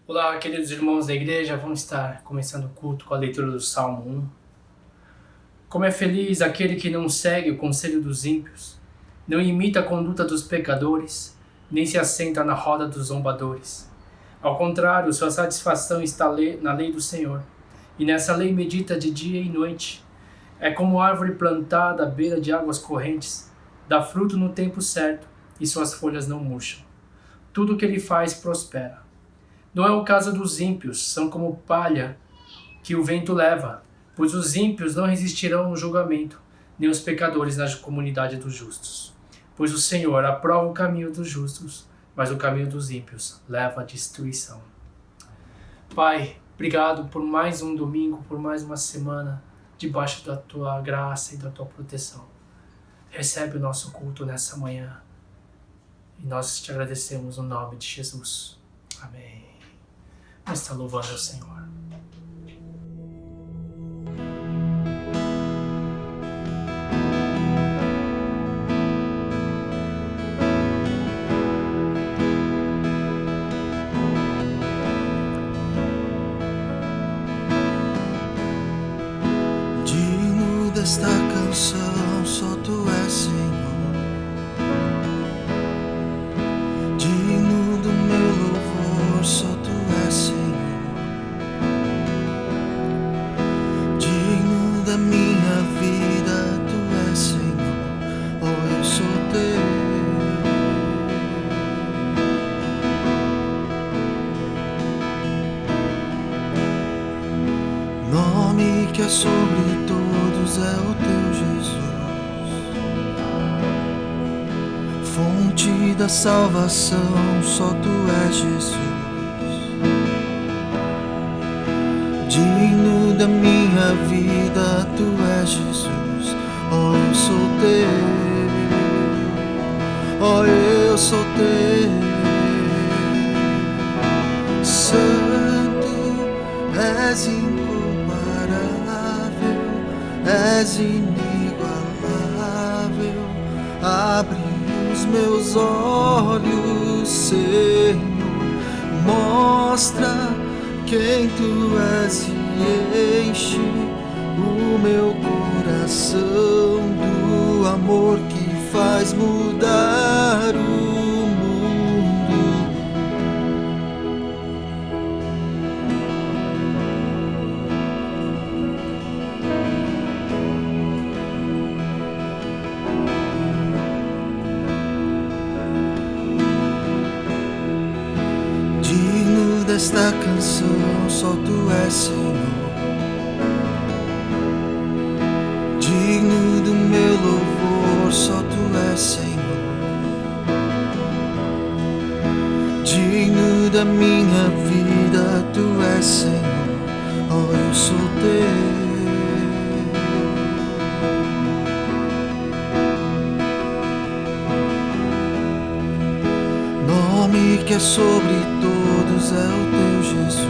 Olá, queridos irmãos da igreja, vamos estar começando o culto com a leitura do Salmo 1. Como é feliz aquele que não segue o conselho dos ímpios, não imita a conduta dos pecadores, nem se assenta na roda dos zombadores. Ao contrário, sua satisfação está na lei do Senhor, e nessa lei medita de dia e noite. É como árvore plantada à beira de águas correntes, dá fruto no tempo certo, e suas folhas não murcham. Tudo o que ele faz prospera. Não é o caso dos ímpios, são como palha que o vento leva, pois os ímpios não resistirão no julgamento, nem os pecadores na comunidade dos justos. Pois o Senhor aprova o caminho dos justos, mas o caminho dos ímpios leva à destruição. Pai, obrigado por mais um domingo, por mais uma semana, debaixo da Tua graça e da Tua proteção. Recebe o nosso culto nessa manhã, e nós te agradecemos no nome de Jesus. Amém. Vamos estar louvando ao Senhor. Digno desta canção, só Tu és, Senhor. Digno do meu louvor, só Tu és, Senhor. Digno da minha vida, Tu és, Senhor. Oh, eu sou Teu. Nome que é sobre todos é o Teu, Jesus. Fonte da salvação, só Tu és, Jesus. Digno da minha vida, Tu és, Jesus. Oh, eu sou Teu. Oh, eu sou Teu. Santo, és incomparável, és inigualável. Abre os meus olhos, Senhor, mostra quem Tu és e enche o meu coração do amor que faz mudar o mundo. Digno desta canção, só Tu és, Senhor. Digno do meu louvor, só Tu és, Senhor. Digno da minha vida, Tu és, Senhor. Oh, eu sou Teu. Nome que é sobre todos é o Teu, Jesus.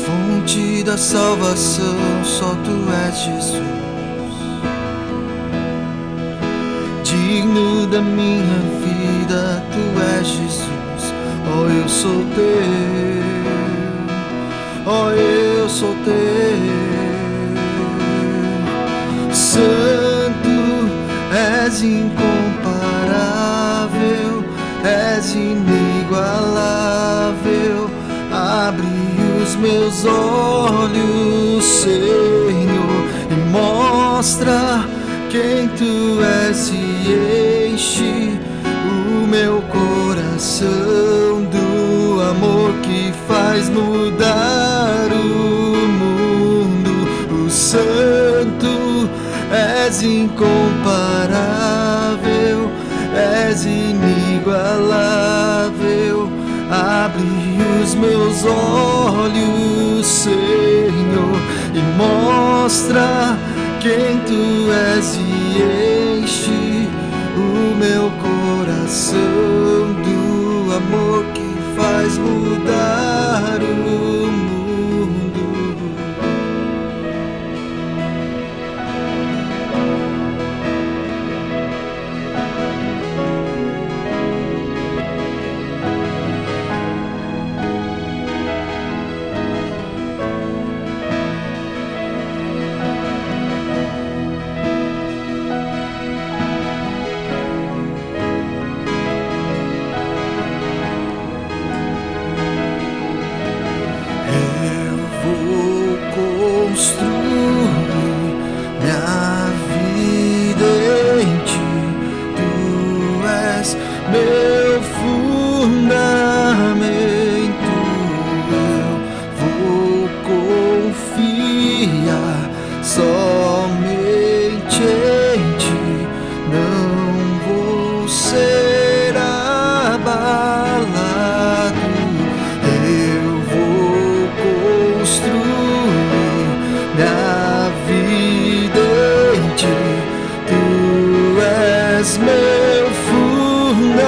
Fonte da salvação, só Tu és, Jesus. Digno da minha vida, Tu és, Jesus. Oh, eu sou Teu. Oh, eu sou Teu. Santo, és incomparável, és inigualável. Abre os meus olhos, Senhor, e mostra quem Tu és e enche o meu coração do amor que faz mudar o mundo. O Santo, és incomparável, és inigualável. Abre os meus olhos, Senhor, e mostra quem Tu és e enche o meu coração do amor que faz mudar o mundo. eu vou confiar somente em ti, não vou ser abalado, eu vou construir minha vida em ti, tu és meu fundamento,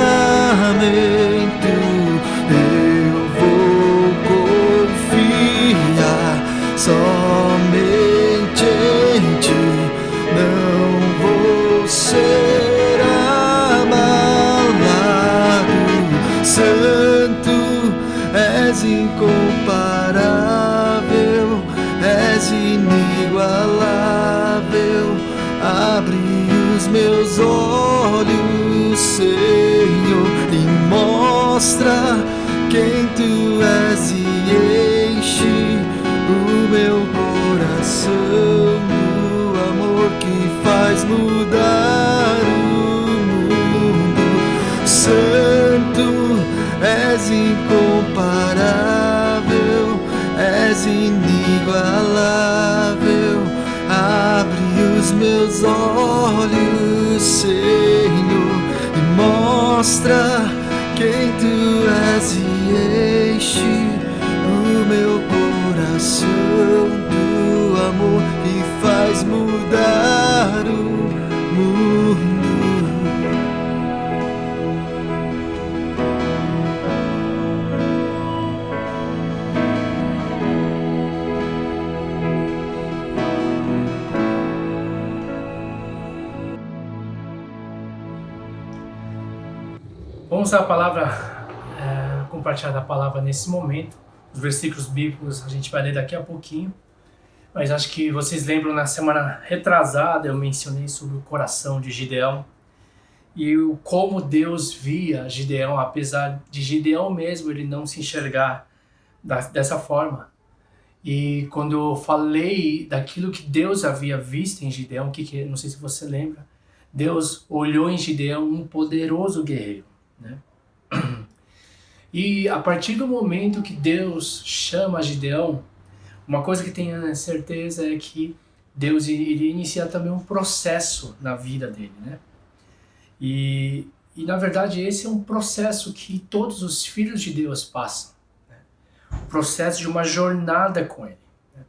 eu vou confiar somente em ti, não vou ser abalado. Santo, és incomparável, és inigualável. Abre os meus olhos, Senhor, e mostra quem tu és e enche o meu coração do amor que faz mudar o mundo. Santo, és incomparável, és inigualável. Abre os meus olhos, Senhor, e mostra quem tu és e enche o meu coração do amor que faz mudar o mundo. Vamos usar a palavra, compartilhar da palavra nesse momento. Os versículos bíblicos a gente vai ler daqui a pouquinho. Mas acho que vocês lembram, na semana retrasada eu mencionei sobre o coração de Gideão. E como Deus via Gideão, apesar de Gideão mesmo ele não se enxergar dessa forma. E quando eu falei daquilo que Deus havia visto em Gideão, não sei se você lembra, Deus olhou em Gideão um poderoso guerreiro, né? E a partir do momento que Deus chama Gideão, uma coisa que tenho certeza é que Deus iria iniciar também um processo na vida dele, né? E na verdade esse é um processo que todos os filhos de Deus passam, né? O processo de uma jornada com ele, né?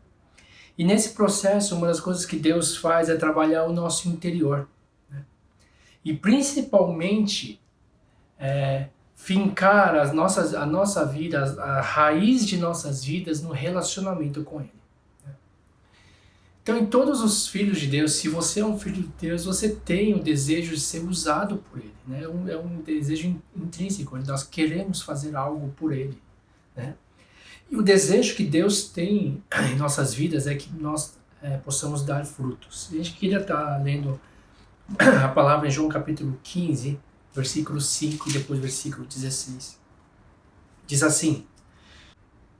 E nesse processo uma das coisas que Deus faz é trabalhar o nosso interior, né? E principalmente fincar a nossa vida, a raiz de nossas vidas no relacionamento com Ele. Então, em todos os filhos de Deus, se você é um filho de Deus, você tem o desejo de ser usado por Ele, né? É um desejo intrínseco, nós queremos fazer algo por Ele, né? E o desejo que Deus tem em nossas vidas é que nós possamos dar frutos. A gente queria estar lendo a palavra em João capítulo 15, versículo 5 e depois versículo 16. Diz assim: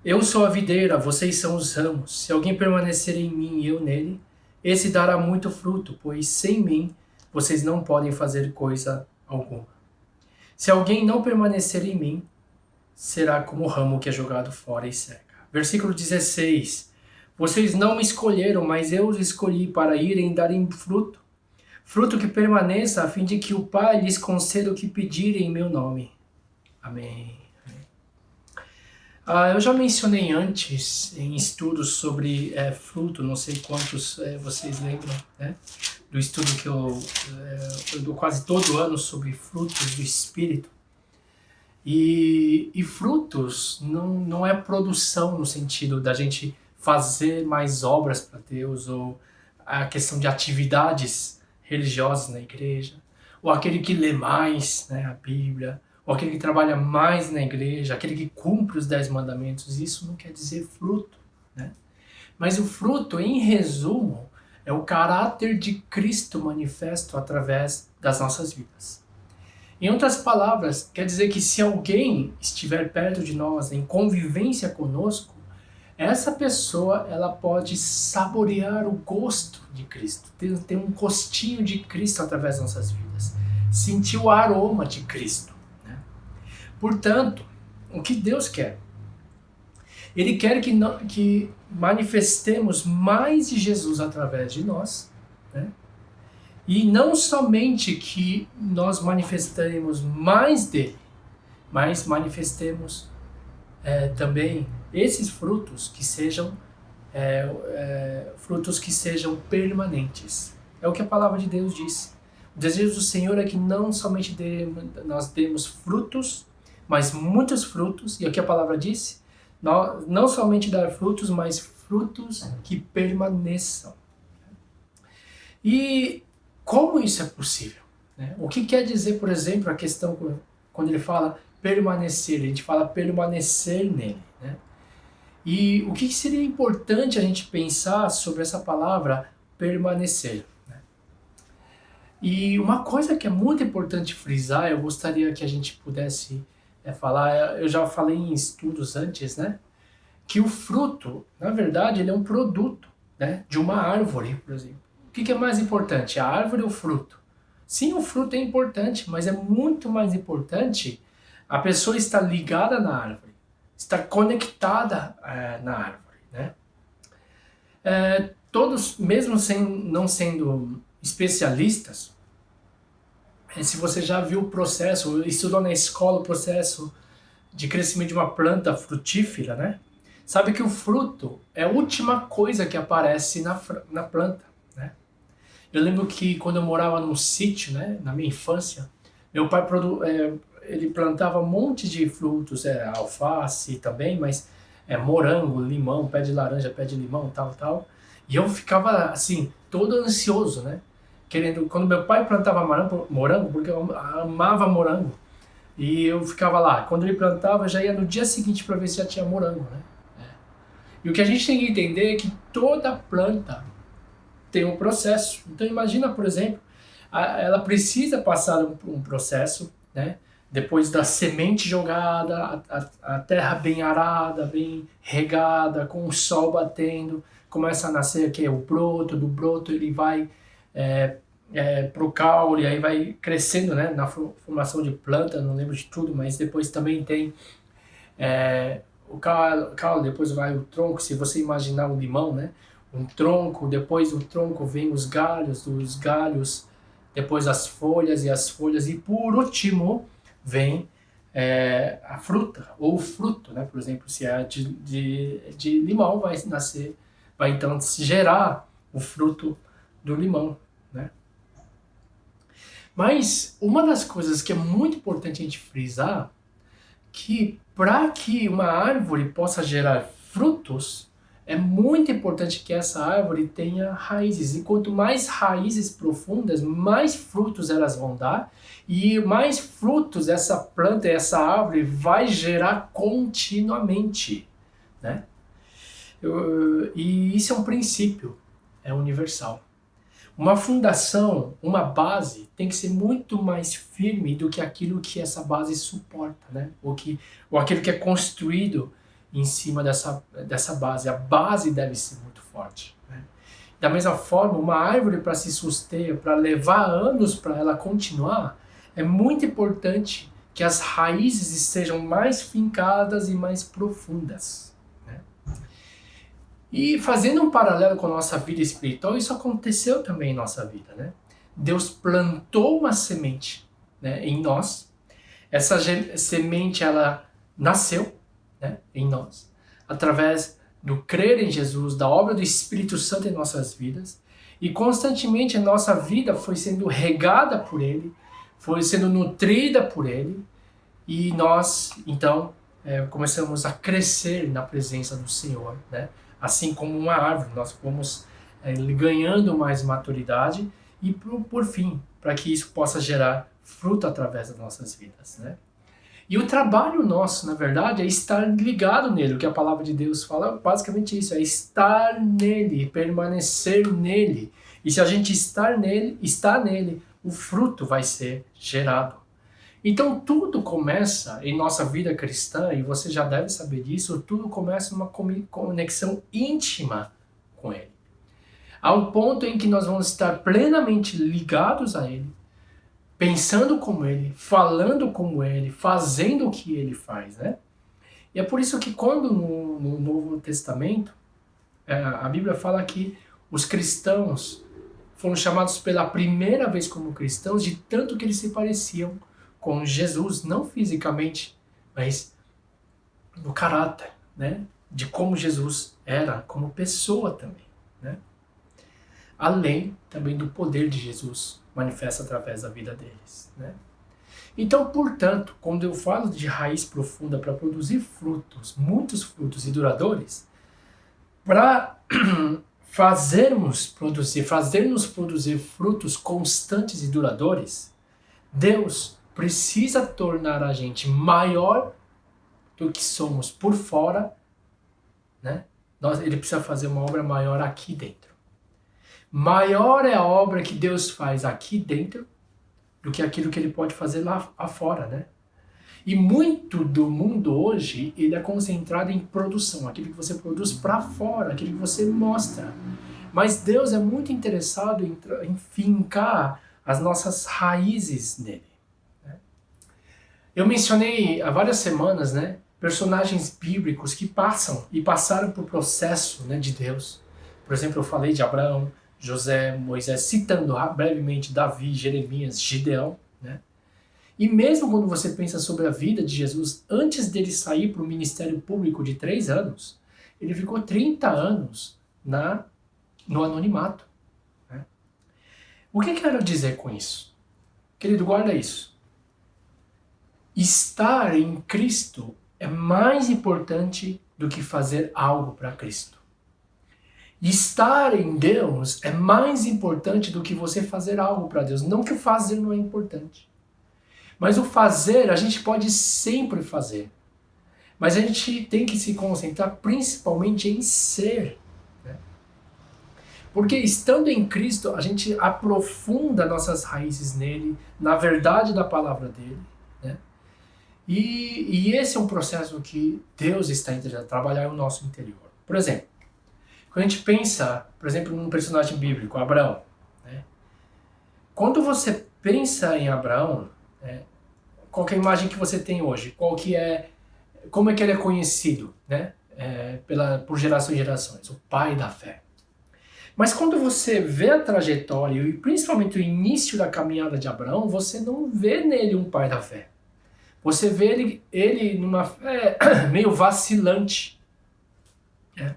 Eu sou a videira, vocês são os ramos. Se alguém permanecer em mim e eu nele, esse dará muito fruto, pois sem mim vocês não podem fazer coisa alguma. Se alguém não permanecer em mim, será como o ramo que é jogado fora e seca. Versículo 16. Vocês não me escolheram, mas eu os escolhi para irem darem fruto. Fruto que permaneça, a fim de que o Pai lhes conceda o que pedirem em meu nome. Amém. Eu já mencionei antes em estudos sobre fruto, não sei quantos vocês lembram, né? Do estudo que eu dou quase todo ano sobre frutos do Espírito. E frutos não é produção no sentido da gente fazer mais obras para Deus, ou a questão de atividades religiosas na igreja, ou aquele que lê mais, né, a Bíblia, ou aquele que trabalha mais na igreja, aquele que cumpre os 10 mandamentos. Isso não quer dizer fruto, né? Mas o fruto, em resumo, é o caráter de Cristo manifesto através das nossas vidas. Em outras palavras, quer dizer que se alguém estiver perto de nós, em convivência conosco, essa pessoa ela pode saborear o gosto de Cristo, ter um gostinho de Cristo através das nossas vidas, sentir o aroma de Cristo, né? Portanto, o que Deus quer? Ele quer que manifestemos mais de Jesus através de nós, né? E não somente que nós manifestemos mais dele, mas manifestemos também esses frutos que sejam frutos que sejam permanentes. É o que a palavra de Deus diz. O desejo do Senhor é que não somente nós demos frutos, mas muitos frutos, e é o que a palavra disse, não somente dar frutos, mas frutos que permaneçam. E como isso é possível? Né? O que quer dizer, por exemplo, a questão quando ele fala permanecer, a gente fala permanecer nele, né? E o que seria importante a gente pensar sobre essa palavra permanecer? Né? E uma coisa que é muito importante frisar, eu gostaria que a gente pudesse falar, eu já falei em estudos antes, né? Que o fruto, na verdade, ele é um produto, né? De uma árvore, por exemplo. O que é mais importante, a árvore ou o fruto? Sim, o fruto é importante, mas é muito mais importante a pessoa estar ligada na árvore, estar conectada na árvore, né? Todos, mesmo não sendo especialistas, se você já viu o processo, estudou na escola o processo de crescimento de uma planta frutífera, né? Sabe que o fruto é a última coisa que aparece na planta, né? Eu lembro que quando eu morava num sítio, né, na minha infância, meu pai ele plantava um monte de frutos, alface também, mas morango, limão, pé de laranja, pé de limão, tal. E eu ficava assim, todo ansioso, né? Quando meu pai plantava morango, porque eu amava morango, e eu ficava lá. Quando ele plantava, eu já ia no dia seguinte para ver se já tinha morango, né? E o que a gente tem que entender é que toda planta tem um processo. Então imagina, por exemplo, ela precisa passar um processo, né? Depois da semente jogada, a terra bem arada, bem regada, com o sol batendo, começa a nascer aqui o broto, do broto ele vai pro caule, aí vai crescendo, né, na formação de planta, não lembro de tudo, mas depois também tem o caule, depois vai o tronco, se você imaginar um limão, né, um tronco, depois do tronco vem os galhos, dos galhos, depois as folhas, e por último vem a fruta, ou o fruto, né? Por exemplo, se é de limão, vai então gerar o fruto do limão, né? Mas uma das coisas que é muito importante a gente frisar, que para que uma árvore possa gerar frutos, é muito importante que essa árvore tenha raízes. E quanto mais raízes profundas, mais frutos elas vão dar. E mais frutos essa planta, essa árvore vai gerar continuamente, né? E isso é um princípio, é universal. Uma fundação, uma base, tem que ser muito mais firme do que aquilo que essa base suporta, né? Ou aquilo que é construído em cima dessa base. A base deve ser muito forte, né? Da mesma forma, uma árvore para se suster, para levar anos para ela continuar, é muito importante que as raízes estejam mais fincadas e mais profundas, né? E fazendo um paralelo com a nossa vida espiritual, isso aconteceu também em nossa vida, né? Deus plantou uma semente, né, em nós. Essa semente, ela nasceu, né, em nós, através do crer em Jesus, da obra do Espírito Santo em nossas vidas, e constantemente a nossa vida foi sendo regada por Ele, foi sendo nutrida por Ele, e nós, então, começamos a crescer na presença do Senhor, né? Assim como uma árvore, nós fomos ganhando mais maturidade, e por fim, para que isso possa gerar fruto através das nossas vidas, né? E o trabalho nosso, na verdade, é estar ligado nele. O que a palavra de Deus fala, basicamente isso, é estar nele, permanecer nele. E se a gente está nele, o fruto vai ser gerado. Então tudo começa em nossa vida cristã, e você já deve saber disso, tudo começa numa conexão íntima com Ele. Ao ponto em que nós vamos estar plenamente ligados a Ele, pensando como ele, falando como ele, fazendo o que ele faz, né? E é por isso que quando no Novo Testamento, a Bíblia fala que os cristãos foram chamados pela primeira vez como cristãos de tanto que eles se pareciam com Jesus, não fisicamente, mas no caráter, né? De como Jesus era como pessoa também, né? Além também do poder de Jesus manifesta através da vida deles, né? Então, portanto, quando eu falo de raiz profunda para produzir frutos, muitos frutos e duradouros, para fazermos produzir frutos constantes e duradouros, Deus precisa tornar a gente maior do que somos por fora, né? Ele precisa fazer uma obra maior aqui dentro. Maior é a obra que Deus faz aqui dentro do que aquilo que ele pode fazer lá fora, né? E muito do mundo hoje, ele é concentrado em produção, aquilo que você produz para fora, aquilo que você mostra. Mas Deus é muito interessado em fincar as nossas raízes nele, né? Eu mencionei há várias semanas, né, personagens bíblicos que passaram por processo, né, de Deus. Por exemplo, eu falei de Abraão, José, Moisés, citando brevemente Davi, Jeremias, Gideão, né? E mesmo quando você pensa sobre a vida de Jesus, antes dele sair para o ministério público de 3 anos, ele ficou 30 anos no anonimato, né? O que eu quero dizer com isso? Querido, guarda isso. Estar em Cristo é mais importante do que fazer algo para Cristo. Estar em Deus é mais importante do que você fazer algo para Deus. Não que o fazer não é importante. Mas o fazer, a gente pode sempre fazer. Mas a gente tem que se concentrar principalmente em ser, né? Porque estando em Cristo, a gente aprofunda nossas raízes nele, na verdade da palavra dele, né? E esse é um processo que Deus está interessado em trabalhar no nosso interior. Por exemplo, quando a gente pensa, por exemplo, num personagem bíblico, Abraão, né? Quando você pensa em Abraão, qual que é a imagem que você tem hoje? Como é que ele é conhecido, né? Por gerações e gerações, o pai da fé. Mas quando você vê a trajetória e principalmente o início da caminhada de Abraão, você não vê nele um pai da fé. Você vê ele numa fé meio vacilante, né?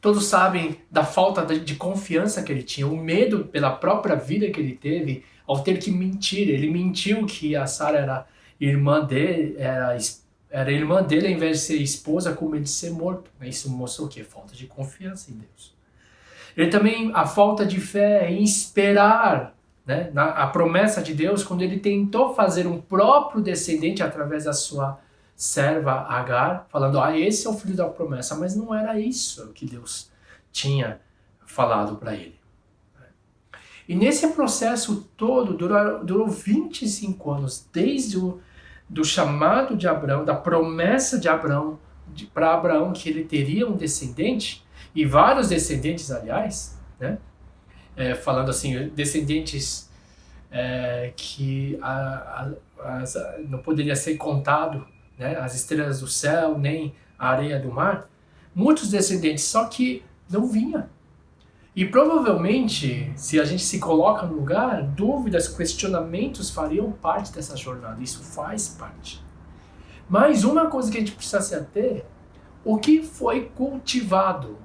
Todos sabem da falta de confiança que ele tinha, o medo pela própria vida que ele teve ao ter que mentir. Ele mentiu que a Sara era irmã dele, era irmã dele ao invés de ser esposa, com medo de ser morto. Isso mostrou o quê? Falta de confiança em Deus. Ele também, a falta de fé em esperar, né, a promessa de Deus, quando ele tentou fazer um próprio descendente através da sua serva Agar, falando, esse é o filho da promessa, mas não era isso que Deus tinha falado para ele. E nesse processo todo, durou 25 anos, desde do chamado de Abraão, da promessa de Abraão, para Abraão que ele teria um descendente, e vários descendentes, aliás, né? Falando assim, descendentes que não poderia ser contado, né, as estrelas do céu, nem a areia do mar, muitos descendentes, só que não vinha. E provavelmente, se a gente se coloca no lugar, dúvidas, questionamentos fariam parte dessa jornada, isso faz parte. Mas uma coisa que a gente precisa se ater, o que foi cultivado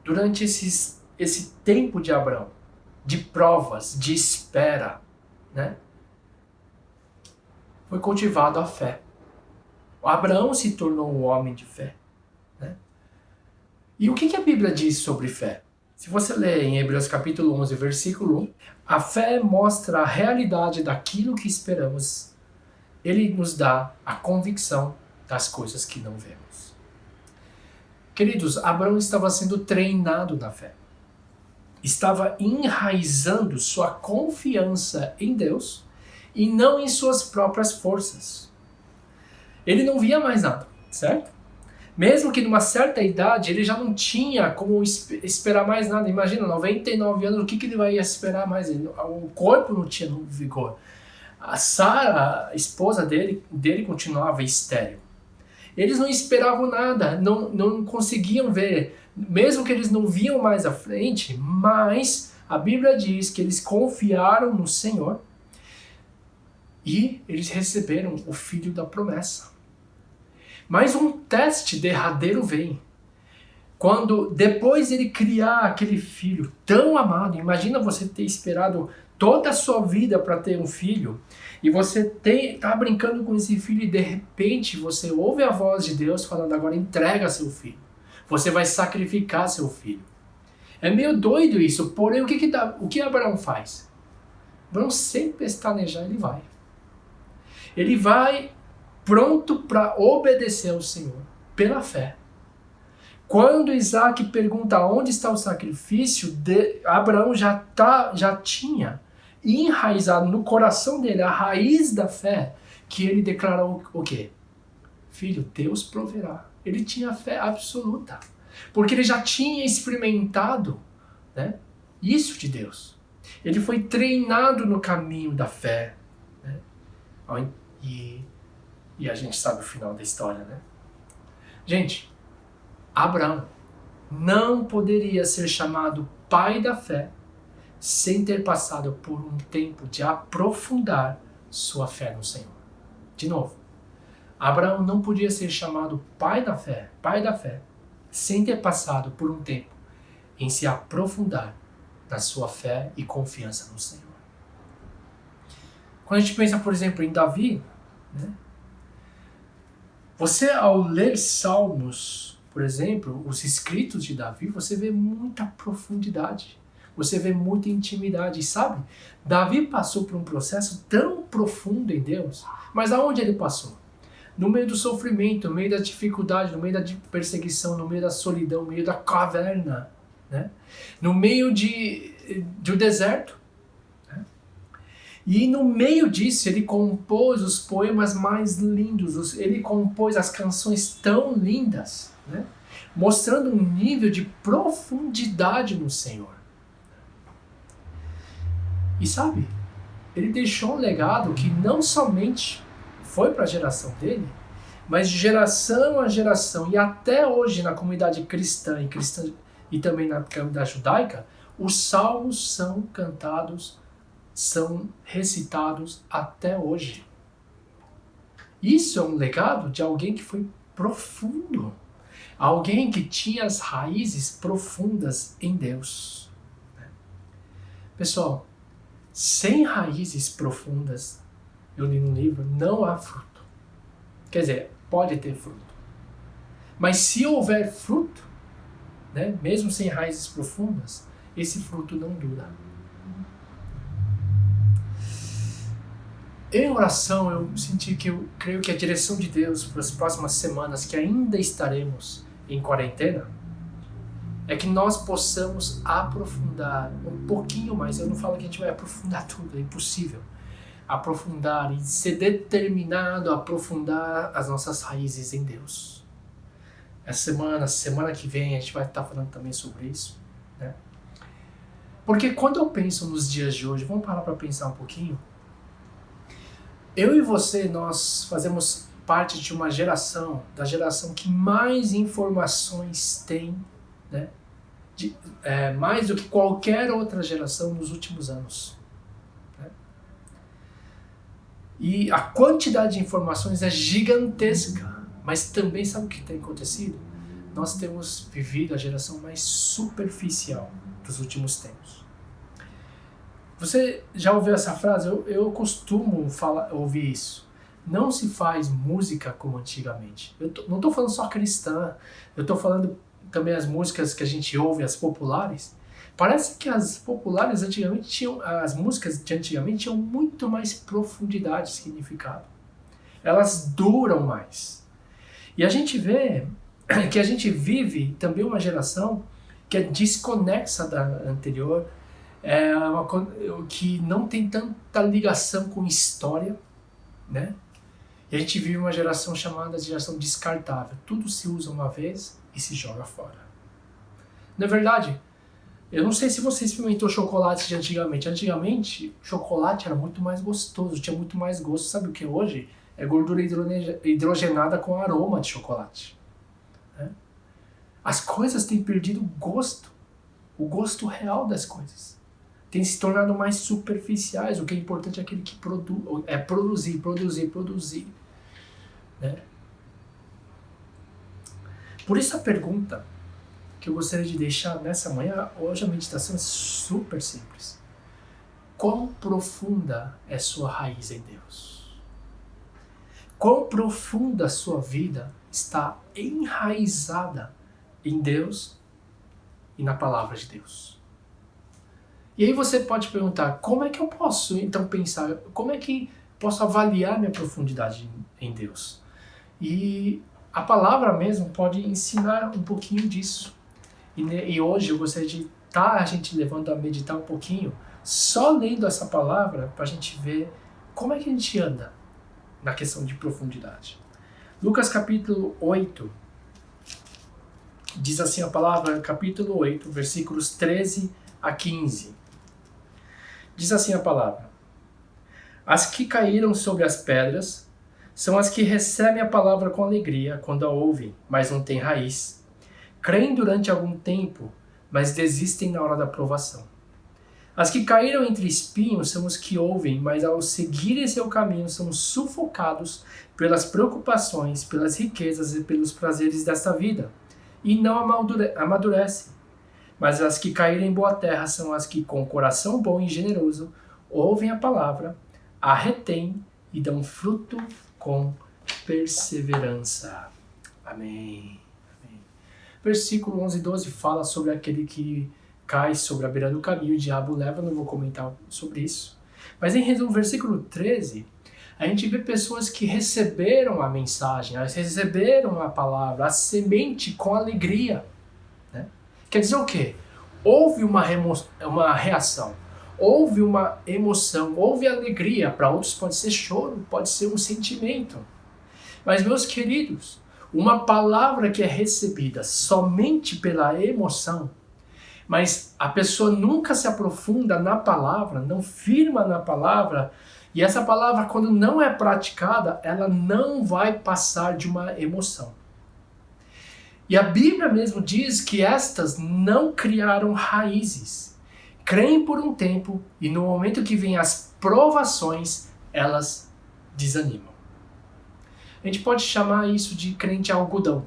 durante esse tempo de Abraão, de provas, de espera, né? Foi cultivado a fé. Abraão se tornou um homem de fé, né? E o que a Bíblia diz sobre fé? Se você ler em Hebreus capítulo 11, versículo 1, a fé mostra a realidade daquilo que esperamos. Ele nos dá a convicção das coisas que não vemos. Queridos, Abraão estava sendo treinado na fé. Estava enraizando sua confiança em Deus e não em suas próprias forças. Ele não via mais nada, certo? Mesmo que numa certa idade ele já não tinha como esperar mais nada. Imagina, 99 anos, o que ele vai esperar mais? O corpo não tinha vigor. A Sara, a esposa dele continuava estéril. Eles não esperavam nada, não conseguiam ver, mesmo que eles não viam mais à frente, mas a Bíblia diz que eles confiaram no Senhor e eles receberam o filho da promessa. Mas um teste derradeiro vem. Quando depois ele criar aquele filho tão amado, imagina você ter esperado toda a sua vida para ter um filho, e você tá brincando com esse filho e de repente você ouve a voz de Deus falando: agora entrega seu filho. Você vai sacrificar seu filho. É meio doido isso, porém o que Abraão faz? Abraão, sem pestanejar, ele vai. Ele vai pronto para obedecer ao Senhor, pela fé. Quando Isaac pergunta onde está o sacrifício, Abraão já tinha enraizado no coração dele a raiz da fé, que ele declarou o quê? Filho, Deus proverá. Ele tinha fé absoluta, porque ele já tinha experimentado, né, isso de Deus. Ele foi treinado no caminho da fé, né? E a gente sabe o final da história, né? Gente, Abraão não poderia ser chamado pai da fé sem ter passado por um tempo de aprofundar sua fé no Senhor. De novo, Abraão não podia ser chamado pai da fé, sem ter passado por um tempo em se aprofundar na sua fé e confiança no Senhor. Quando a gente pensa, por exemplo, em Davi, né? Você, ao ler Salmos, por exemplo, os escritos de Davi, você vê muita profundidade. Você vê muita intimidade. E sabe, Davi passou por um processo tão profundo em Deus. Mas aonde ele passou? No meio do sofrimento, no meio da dificuldade, no meio da perseguição, no meio da solidão, no meio da caverna, né? No meio do deserto. Né? E no meio disso ele compôs os poemas mais lindos, ele compôs as canções tão lindas, né? Mostrando um nível de profundidade no Senhor. E sabe, ele deixou um legado que não somente foi para a geração dele, mas de geração a geração, e até hoje na comunidade cristã e também na comunidade judaica, os salmos são cantados, são recitados até hoje. Isso é um legado de alguém que foi profundo, alguém que tinha as raízes profundas em Deus. Pessoal, sem raízes profundas, eu li no livro, não há fruto. Quer dizer, pode ter fruto. Mas se houver fruto, né, mesmo sem raízes profundas, esse fruto não dura. Em oração, eu senti que eu creio que a direção de Deus para as próximas semanas, que ainda estaremos em quarentena, é que nós possamos aprofundar um pouquinho mais. Eu não falo que a gente vai aprofundar tudo, é impossível. Aprofundar e ser determinado a aprofundar as nossas raízes em Deus. Essa semana que vem, a gente vai estar falando também sobre isso, né? Porque quando eu penso nos dias de hoje, vamos parar para pensar um pouquinho. Eu e você, nós fazemos parte de uma geração, da geração que mais informações tem, né? Mais do que qualquer outra geração nos últimos anos. Né? E a quantidade de informações é gigantesca, mas também sabe o que tem acontecido? Nós temos vivido a geração mais superficial dos últimos tempos. Você já ouviu essa frase? Eu costumo ouvir isso. Não se faz música como antigamente. Não estou falando só cristã, eu estou falando também as músicas que a gente ouve, as populares. Parece que as populares antigamente as músicas de antigamente tinham muito mais profundidade e significado. Elas duram mais. E a gente vê que a gente vive também uma geração que é desconexa da anterior, que não tem tanta ligação com história, né? E a gente vive uma geração chamada de geração descartável. Tudo se usa uma vez e se joga fora. Na verdade, Eu não sei se você experimentou chocolate de antigamente. Antigamente, chocolate era muito mais gostoso, tinha muito mais gosto. Sabe o que é hoje? É gordura hidrogenada com aroma de chocolate. Né? As coisas têm perdido o gosto real das coisas. Têm se tornado mais superficiais. O que é importante é aquele que produzir. Né? Por isso a pergunta que eu gostaria de deixar nessa manhã, hoje a meditação é super simples. Quão profunda é sua raiz em Deus? Quão profunda a sua vida está enraizada em Deus e na palavra de Deus? E aí você pode perguntar, como é que eu posso então pensar, como é que posso avaliar minha profundidade em Deus? E a palavra mesmo pode ensinar um pouquinho disso. E hoje eu gostaria de estar a gente levando a meditar um pouquinho, só lendo essa palavra, para a gente ver como é que a gente anda na questão de profundidade. Lucas capítulo 8, diz assim a palavra, capítulo 8, versículos 13 a 15. Diz assim a palavra: As que caíram sobre as pedras são as que recebem a palavra com alegria quando a ouvem, mas não têm raiz. Creem durante algum tempo, mas desistem na hora da provação. As que caíram entre espinhos são os que ouvem, mas ao seguirem seu caminho são sufocados pelas preocupações, pelas riquezas e pelos prazeres desta vida, e não amadurecem. Mas as que caíram em boa terra são as que, com coração bom e generoso, ouvem a palavra, a retêm e dão fruto com perseverança. Amém. Versículo 11 e 12 fala sobre aquele que cai sobre a beira do caminho, o diabo leva, não vou comentar sobre isso. Mas em resumo, versículo 13, a gente vê pessoas que receberam a mensagem, elas receberam a palavra, a semente com alegria. Né? Quer dizer o quê? Houve uma reação, houve uma emoção, houve alegria, para outros pode ser choro, pode ser um sentimento. Mas meus queridos, uma palavra que é recebida somente pela emoção, mas a pessoa nunca se aprofunda na palavra, não firma na palavra, e essa palavra, quando não é praticada, ela não vai passar de uma emoção. E a Bíblia mesmo diz que estas não criaram raízes. Creem por um tempo, e no momento que vêm as provações, elas desanimam. A gente pode chamar isso de crente algodão.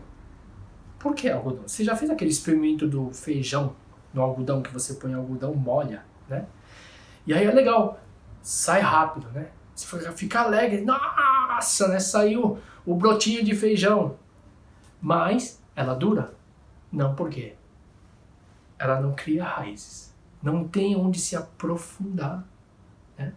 Por que algodão? Você já fez aquele experimento do feijão no algodão, que você põe algodão, molha, né? E aí é legal, sai rápido, né? Você fica alegre, nossa, né? Saiu o brotinho de feijão. Mas ela dura? Não, por quê? Ela não cria raízes. Não tem onde se aprofundar, né?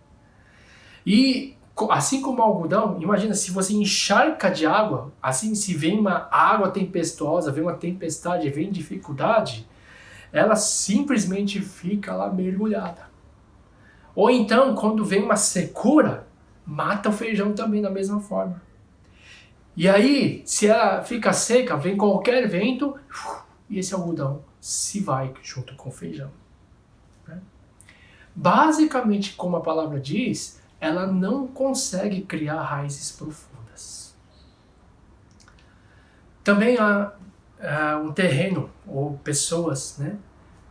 E assim como o algodão, imagina se você encharca de água, assim se vem uma água tempestuosa, vem uma tempestade, vem dificuldade, ela simplesmente fica lá mergulhada. Ou então, quando vem uma secura, mata o feijão também da mesma forma. E aí, se ela fica seca, vem qualquer vento, e esse algodão se vai junto com o feijão. Né? Basicamente, como a palavra diz, ela não consegue criar raízes profundas. Também há um terreno, ou pessoas, né,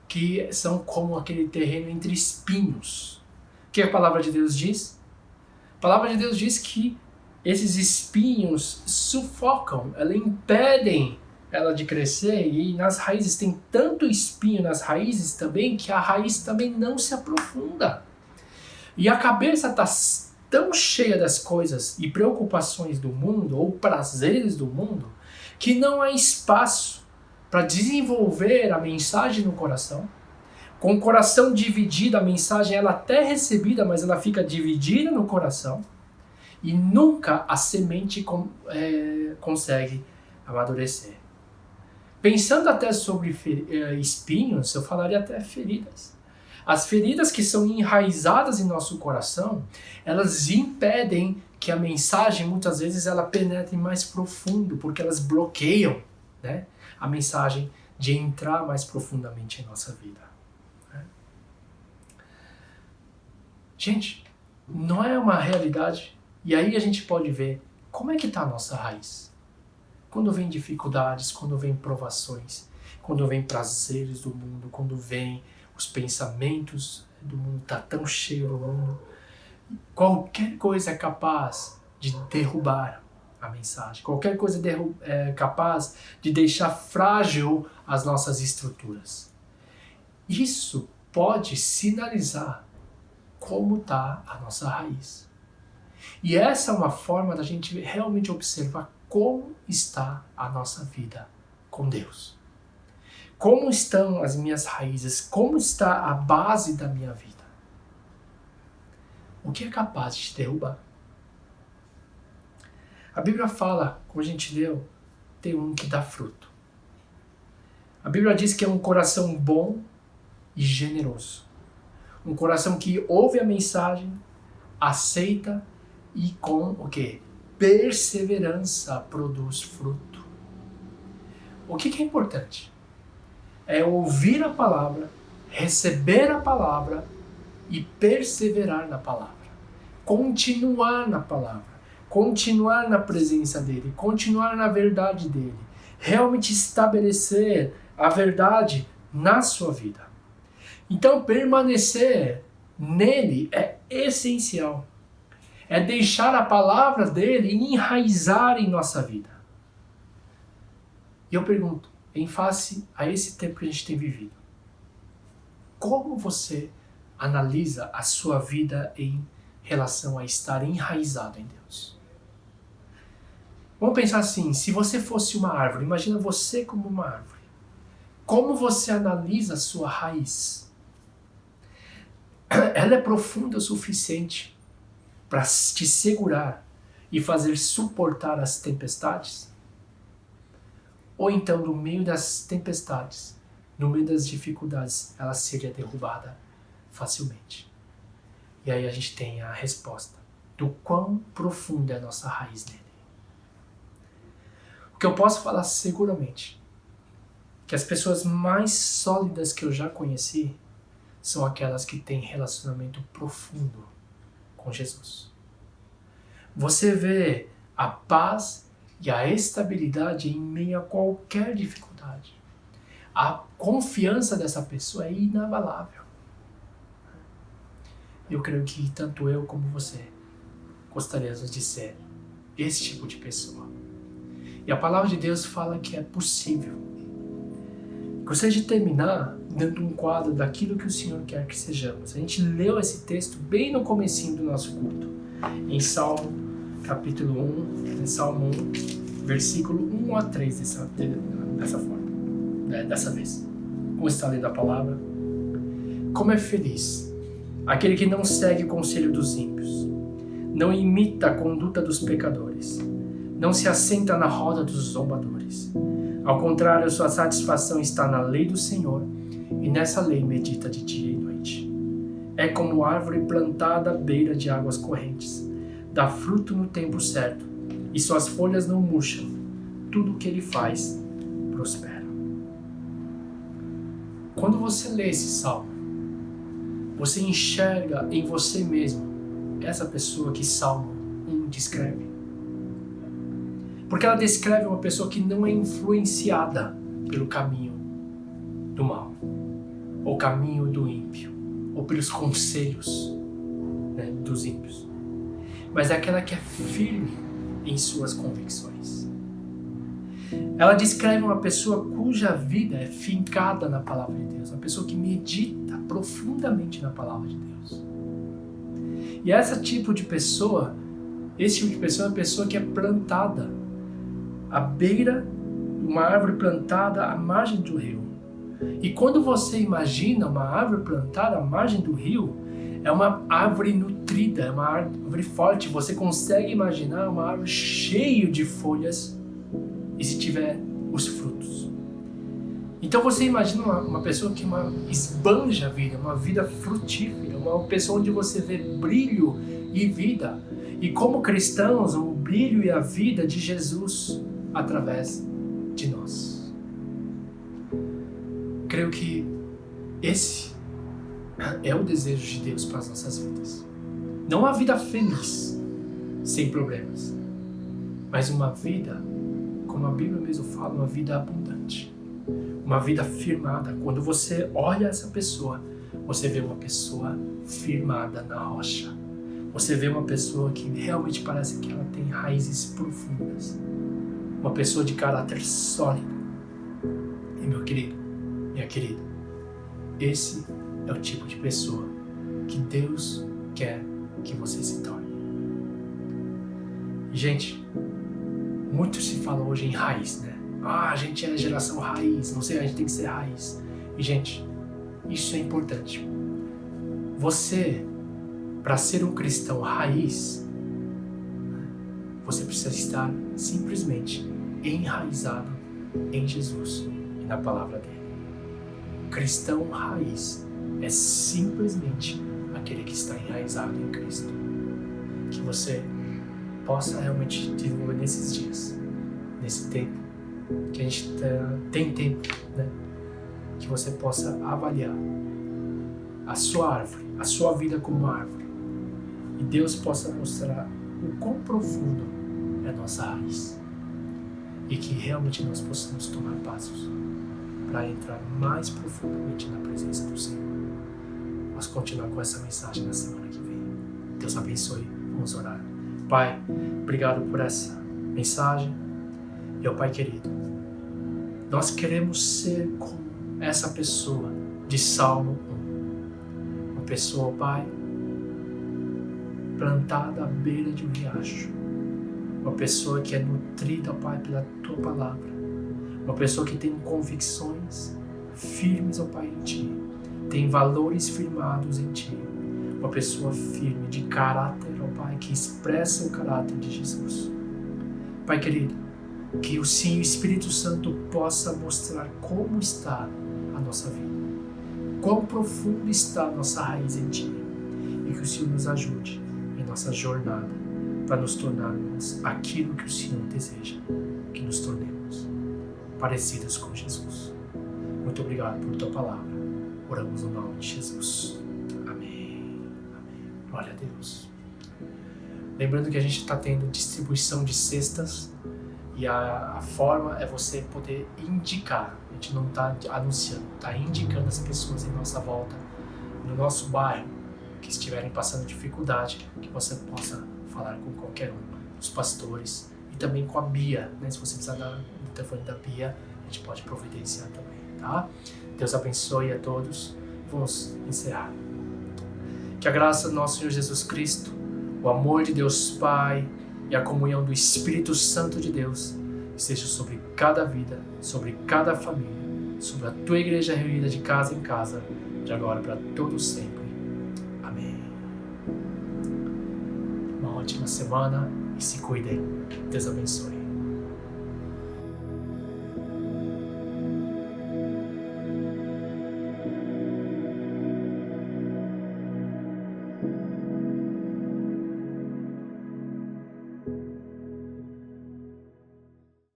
que são como aquele terreno entre espinhos. O que a palavra de Deus diz? A palavra de Deus diz que esses espinhos sufocam, impedem ela de crescer, e nas raízes tem tanto espinho nas raízes também, que a raiz também não se aprofunda. E a cabeça está tão cheia das coisas e preocupações do mundo, ou prazeres do mundo, que não há espaço para desenvolver a mensagem no coração. Com o coração dividido, a mensagem ela até é recebida, mas ela fica dividida no coração. E nunca a semente consegue amadurecer. Pensando até sobre espinhos, eu falaria até feridas. As feridas que são enraizadas em nosso coração, elas impedem que a mensagem, muitas vezes, ela penetre mais profundo, porque elas bloqueiam, né, a mensagem de entrar mais profundamente em nossa vida. Gente, não é uma realidade. E aí a gente pode ver como é que está a nossa raiz. Quando vem dificuldades, quando vem provações, quando vem prazeres do mundo, quando vem os pensamentos do mundo, está tão cheio do mundo, qualquer coisa é capaz de derrubar a mensagem. Qualquer coisa é capaz de deixar frágil as nossas estruturas. Isso pode sinalizar como está a nossa raiz. E essa é uma forma da gente realmente observar como está a nossa vida com Deus. Como estão as minhas raízes? Como está a base da minha vida? O que é capaz de te derrubar? A Bíblia fala, como a gente leu, tem um que dá fruto. A Bíblia diz que é um coração bom e generoso. Um coração que ouve a mensagem, aceita e com o quê? Perseverança produz fruto. O que é importante? É ouvir a palavra, receber a palavra e perseverar na palavra. Continuar na palavra, continuar na presença dele, continuar na verdade dele. Realmente estabelecer a verdade na sua vida. Então, permanecer nele é essencial. É deixar a palavra dele enraizar em nossa vida. E eu pergunto, em face a esse tempo que a gente tem vivido, como você analisa a sua vida em relação a estar enraizado em Deus? Vamos pensar assim, se você fosse uma árvore, imagina você como uma árvore. Como você analisa a sua raiz? Ela é profunda o suficiente para te segurar e fazer suportar as tempestades? Ou então, no meio das tempestades, no meio das dificuldades, ela seria derrubada facilmente? E aí a gente tem a resposta do quão profunda é a nossa raiz nele. O que eu posso falar seguramente, que as pessoas mais sólidas que eu já conheci são aquelas que têm relacionamento profundo com Jesus. Você vê a paz e a estabilidade em meio a qualquer dificuldade. A confiança dessa pessoa é inabalável. Eu creio que tanto eu como você gostaríamos de ser esse tipo de pessoa. E a palavra de Deus fala que é possível. Gostaria de terminar dando um quadro daquilo que o Senhor quer que sejamos. A gente leu esse texto bem no comecinho do nosso culto, em Salmo capítulo 1, em Salmo 1, versículo 1 a 3, dessa forma, dessa vez. Como está lendo a palavra? Como é feliz aquele que não segue o conselho dos ímpios, não imita a conduta dos pecadores, não se assenta na roda dos zombadores. Ao contrário, sua satisfação está na lei do Senhor, e nessa lei medita de dia e noite. É como árvore plantada à beira de águas correntes, dá fruto no tempo certo, e suas folhas não murcham. Tudo o que ele faz prospera. Quando você lê esse salmo, você enxerga em você mesmo essa pessoa que Salmo 1 descreve. Porque ela descreve uma pessoa que não é influenciada pelo caminho do mal, ou caminho do ímpio, ou pelos conselhos, dos ímpios. Mas é aquela que é firme em suas convicções. Ela descreve uma pessoa cuja vida é fincada na palavra de Deus, uma pessoa que medita profundamente na palavra de Deus. E esse tipo de pessoa é uma pessoa que é plantada à beira, uma árvore plantada à margem do rio. E quando você imagina uma árvore plantada à margem do rio, é uma árvore nutrida, é uma árvore forte. Você consegue imaginar uma árvore cheia de folhas e se tiver os frutos. Então você imagina uma pessoa que esbanja a vida, uma vida frutífera, uma pessoa onde você vê brilho e vida. E como cristãos, o brilho e a vida de Jesus através de nós. Creio que esse é o desejo de Deus para as nossas vidas. Não uma vida feliz, sem problemas, mas uma vida, como a Bíblia mesmo fala, uma vida abundante. Uma vida firmada. Quando você olha essa pessoa, você vê uma pessoa firmada na rocha. Você vê uma pessoa que realmente parece que ela tem raízes profundas. Uma pessoa de caráter sólido. E meu querido, minha querida, esse é o tipo de pessoa que Deus quer que você se torne. Gente, muito se fala hoje em raiz, né? A gente é a geração raiz, não sei, a gente tem que ser raiz. E, gente, isso é importante. Você, para ser um cristão raiz, você precisa estar simplesmente enraizado em Jesus e na palavra dele. Cristão raiz é simplesmente aquele que está enraizado em Cristo. Que você possa realmente desenvolver nesses dias, nesse tempo, que a gente tem tempo, né? Que você possa avaliar a sua árvore, a sua vida como árvore, e Deus possa mostrar o quão profundo é a nossa raiz, e que realmente nós possamos tomar passos para entrar mais profundamente na presença do Senhor. Vamos continuar com essa mensagem na semana que vem. Deus abençoe. Vamos orar. Pai, obrigado por essa mensagem. E, ó Pai querido, nós queremos ser como essa pessoa de Salmo 1. Uma pessoa, Pai, plantada à beira de um riacho. Uma pessoa que é nutrida, Pai, pela Tua palavra. Uma pessoa que tem convicções firmes, ó Pai, em Ti. Tem valores firmados em Ti. Uma pessoa firme, de caráter, ó Pai, que expressa o caráter de Jesus. Pai querido, que o Espírito Santo possa mostrar como está a nossa vida, quão profundo está a nossa raiz em Ti, e que o Senhor nos ajude em nossa jornada para nos tornarmos aquilo que o Senhor deseja que nos tornemos, parecidos com Jesus. Muito obrigado por Tua palavra. Oramos no nome de Jesus. Amém. Amém. Glória a Deus. Lembrando que a gente está tendo distribuição de cestas. E a forma é você poder indicar. A gente não está anunciando, está indicando as pessoas em nossa volta, no nosso bairro, que estiverem passando dificuldade, que você possa falar com qualquer um dos pastores e também com a Bia, né? Se você precisar do telefone da Bia, a gente pode providenciar também, tá? Deus abençoe a todos. Vamos encerrar. Que a graça do nosso Senhor Jesus Cristo, o amor de Deus Pai e a comunhão do Espírito Santo de Deus esteja sobre cada vida, sobre cada família, sobre a Tua igreja reunida de casa em casa, de agora para todos sempre. Amém. Uma ótima semana e se cuidem. Deus abençoe.